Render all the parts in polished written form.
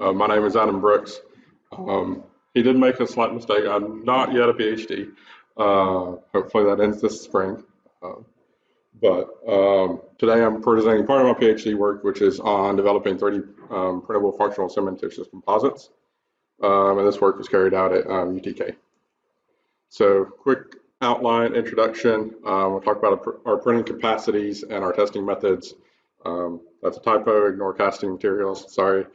My name is Adam Brooks. He did make a slight mistake. I'm not yet a PhD. Hopefully that ends this spring. But today I'm presenting part of my PhD work, which is on developing 3D printable functional cementitious composites. And this work was carried out at UTK. So quick outline, introduction. We'll talk about our printing capacities and our testing methods. That's a typo, ignore casting materials, sorry.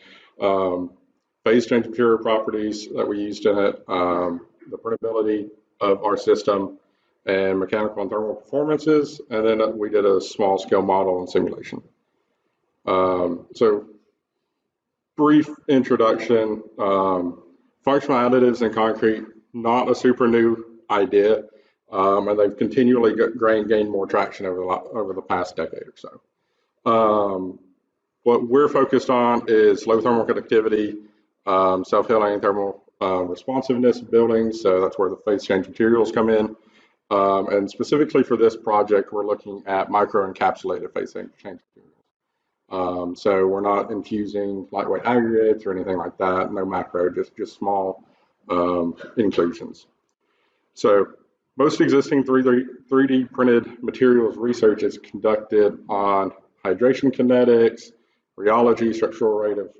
Phase change material properties that we used in it, the printability of our system, and mechanical and thermal performances, and then we did a small scale model and simulation. So brief introduction, functional additives in concrete, not a super new idea, and they've continually gained more traction over the past decade or so. What we're focused on is low thermal conductivity, self-healing thermal responsiveness of buildings, so that's where the phase change materials come in. And specifically for this project, we're looking at microencapsulated phase change materials. So we're not infusing lightweight aggregates or anything like that, no macro, just small inclusions. So most existing 3D printed materials research is conducted on hydration kinetics, rheology, structural rate of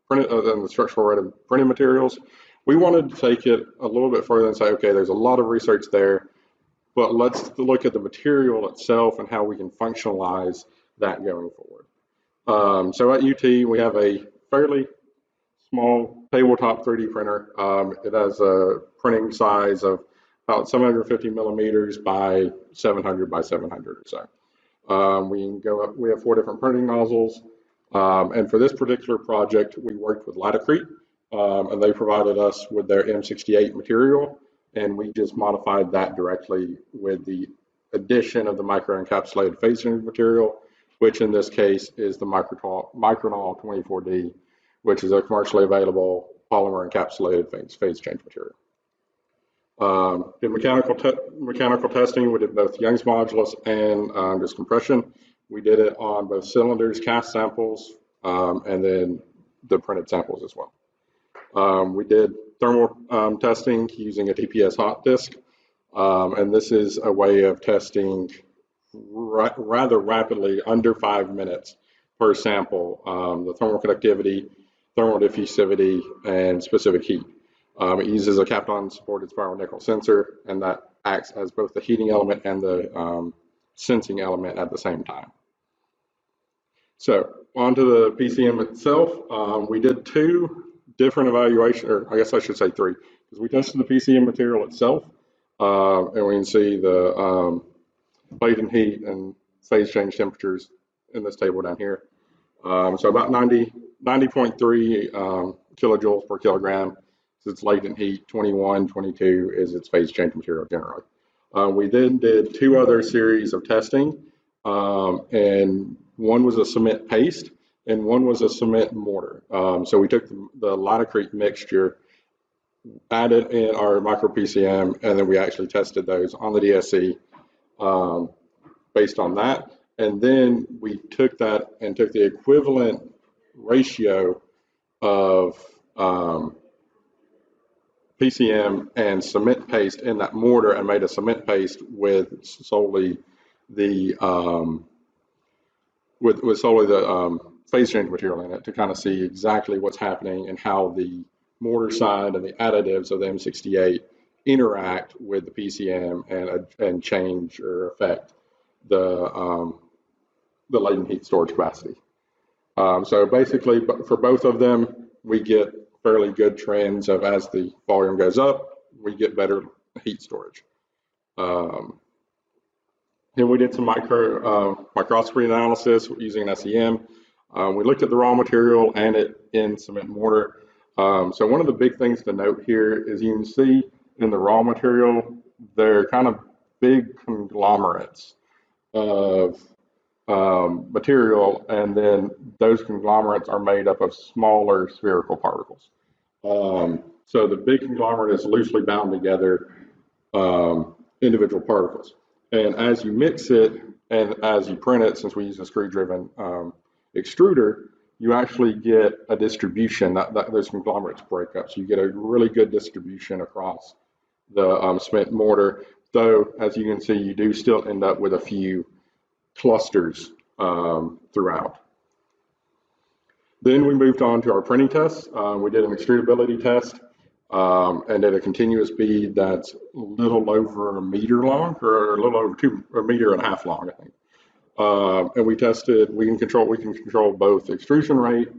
the structural rate of printed materials. We wanted to take it a little bit further and say, okay, there's a lot of research there, but let's look at the material itself and how we can functionalize that going forward. So at UT, we have a fairly small tabletop 3D printer. It has a printing size of about 750 millimeters by 700 by 700 or so. We can go up, we have 4 different printing nozzles. And for this particular project, we worked with Latacrete, and they provided us with their M68 material, and we just modified that directly with the addition of the microencapsulated phase change material, which in this case is the Micronol 24D, which is a commercially available polymer encapsulated phase change material. Did mechanical testing. We did both Young's modulus and just compression. We did it on both cylinders, cast samples, and then the printed samples as well. We did thermal testing using a TPS hot disk, and this is a way of testing rather rapidly, under 5 minutes per sample, the thermal conductivity, thermal diffusivity, and specific heat. It uses a Kapton supported spiral nickel sensor, and that acts as both the heating element and the sensing element at the same time. So onto the PCM itself, we did 2 different evaluations, or I guess I should say 3, because we tested the PCM material itself, and we can see the latent heat and phase change temperatures in this table down here. So about 90.3 kilojoules per kilogram is its latent heat, 21, 22 is its phase change material generally. We then did 2 other series of testing, and one was a cement paste and one was a cement mortar. So we took the Latacrete mixture, added in our microPCM, and then we actually tested those on the DSC based on that. And then we took that and took the equivalent ratio of PCM and cement paste in that mortar and made a cement paste with solely the phase change material in it to kind of see exactly what's happening and how the mortar side and the additives of the M68 interact with the PCM and change or affect the latent heat storage capacity. So basically, for both of them, we get fairly good trends of as the volume goes up, we get better heat storage. Then we did some microscopy analysis using an SEM. We looked at the raw material and it in cement mortar. So one of the big things to note here is you can see in the raw material, they're kind of big conglomerates of material, and then those conglomerates are made up of smaller spherical particles. So the big conglomerate is loosely bound together individual particles. And as you mix it and as you print it, since we use a screw-driven extruder, you actually get a distribution that those conglomerates break up. So you get a really good distribution across the cement mortar, though, as you can see, you do still end up with a few clusters throughout. Then we moved on to our printing test. We did an extrudability test and at a continuous bead that's a little over a meter long, or a little over a meter and a half long, I think. And we tested, we can control both extrusion rate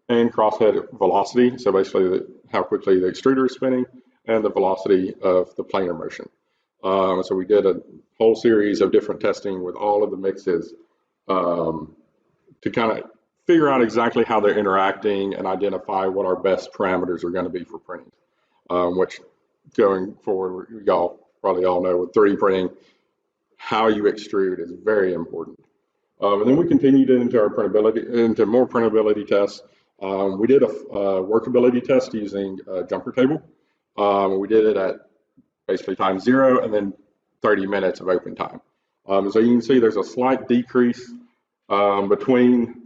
and crosshead velocity. So basically how quickly the extruder is spinning and the velocity of the planar motion. So we did a whole series of different testing with all of the mixes to kind of figure out exactly how they're interacting and identify what our best parameters are going to be for printing, which going forward, y'all probably all know with 3D printing, how you extrude is very important. And then we continued into our into more printability tests. We did a workability test using a jumper table. We did it at basically time 0 and then 30 minutes of open time. So you can see there's a slight decrease between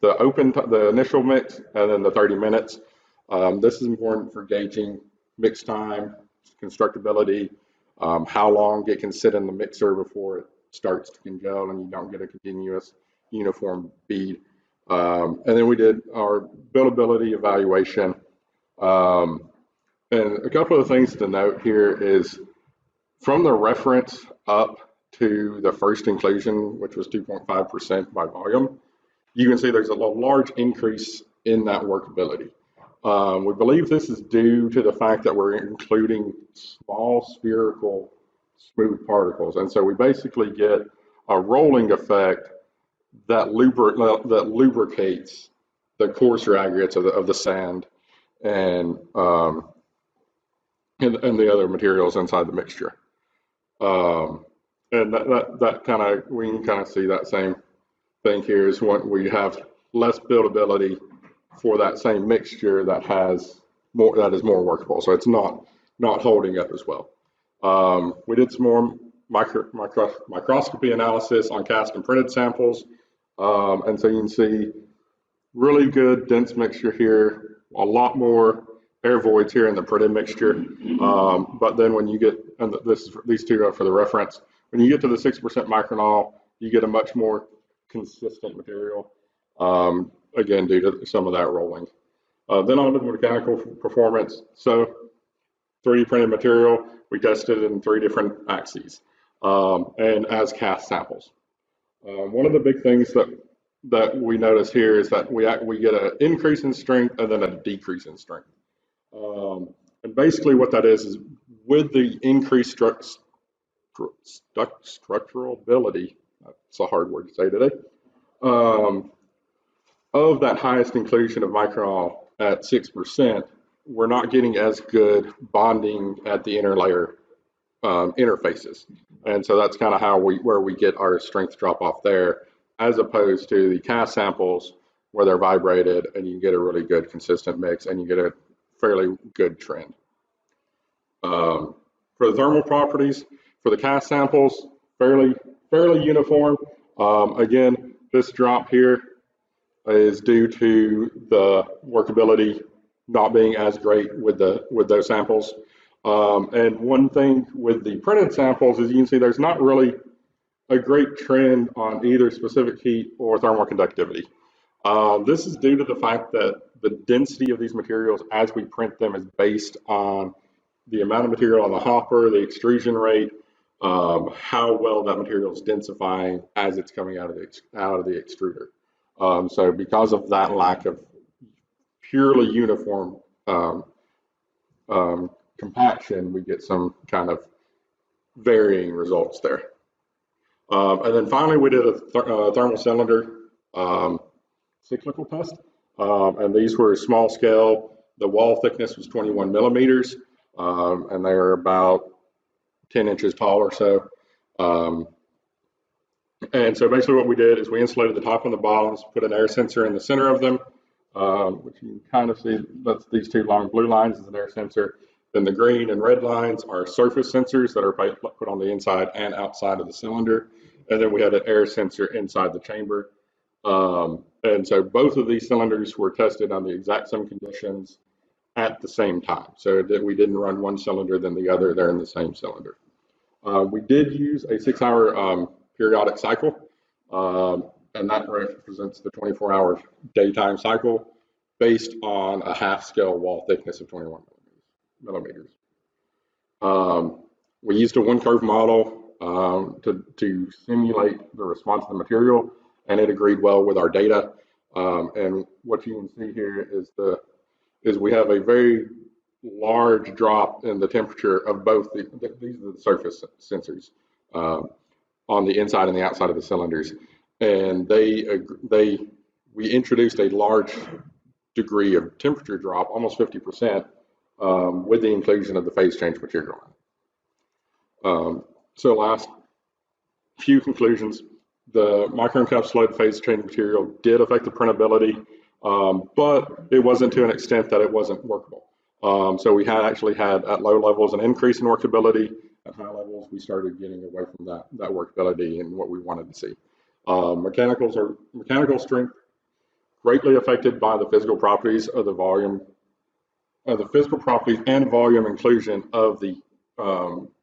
the initial mix and then the 30 minutes. This is important for gauging mix time, constructability, how long it can sit in the mixer before it starts to congeal and you don't get a continuous uniform bead. And then we did our buildability evaluation. And a couple of things to note here is from the reference up to the first inclusion, which was 2.5% by volume, you can see there's a large increase in that workability. We believe this is due to the fact that we're including small spherical smooth particles. And so we basically get a rolling effect that lubricates the coarser aggregates of the sand and the other materials inside the mixture. And that kind of, we can kind of see that same thing here is when we have less buildability for that same mixture that is more workable. So it's not holding up as well. We did some more microscopy analysis on cast and printed samples. And so you can see really good dense mixture here, a lot more air voids here in the printed mixture. But then when you get, and these two are for the reference, when you get to the 6% micronol, you get a much more consistent material, again, due to some of that rolling. Then on to the mechanical performance. So 3D printed material, we tested it in 3 different axes and as cast samples. One of the big things that we notice here is that we get an increase in strength and then a decrease in strength. And basically what that is with the increased structural ability, that's a hard word to say today, of that highest inclusion of micronol at 6%, we're not getting as good bonding at the interlayer interfaces. And so that's kind of where we get our strength drop off there, as opposed to the cast samples where they're vibrated and you get a really good consistent mix and you get a fairly good trend. For the thermal properties, for the cast samples, fairly uniform. Again, this drop here is due to the workability not being as great with those samples. And one thing with the printed samples is you can see there's not really a great trend on either specific heat or thermal conductivity. This is due to the fact that the density of these materials as we print them is based on the amount of material on the hopper, the extrusion rate, how well that material is densifying as it's coming out of the extruder. So because of that lack of purely uniform compaction, we get some kind of varying results there. And then finally, we did a thermal cylinder cyclical test. And these were small scale. The wall thickness was 21 millimeters, and they were about 10 inches tall or so. And so basically what we did is we insulated the top and the bottoms, put an air sensor in the center of them, which you can kind of see, that's these 2 long blue lines is an air sensor. Then the green and red lines are surface sensors that are put on the inside and outside of the cylinder. And then we had an air sensor inside the chamber. And so both of these cylinders were tested on the exact same conditions at the same time, so that we didn't run one cylinder then the other. They're in the same cylinder. We did use a 6-hour periodic cycle, and that represents the 24-hour daytime cycle based on a half-scale wall thickness of 21 millimeters. We used a one-curve model to simulate the response of the material, and it agreed well with our data. And what you can see here is we have a very large drop in the temperature of both these are the surface sensors on the inside and the outside of the cylinders, and we introduced a large degree of temperature drop, almost 50%, with the inclusion of the phase change material. So last few conclusions: the microencapsulated phase change material did affect the printability, but it wasn't to an extent that it wasn't workable. So we actually had at low levels an increase in workability. At high levels, we started getting away from that workability and what we wanted to see. Mechanical strength greatly affected by the physical properties of the volume, the physical properties and volume inclusion of the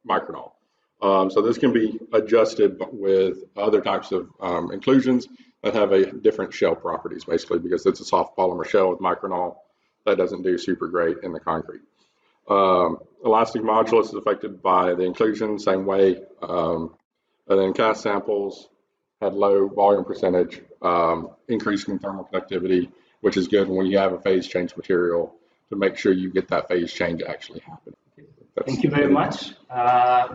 micronol. So this can be adjusted with other types of inclusions that have a different shell properties, basically, because it's a soft polymer shell with micronol that doesn't do super great in the concrete. Elastic modulus is affected by the inclusion, same way. And then cast samples had low volume percentage, increasing thermal conductivity, which is good when you have a phase change material to make sure you get that phase change actually happening. Thank you very much.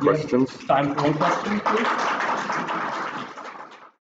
Questions? Time for one question, please.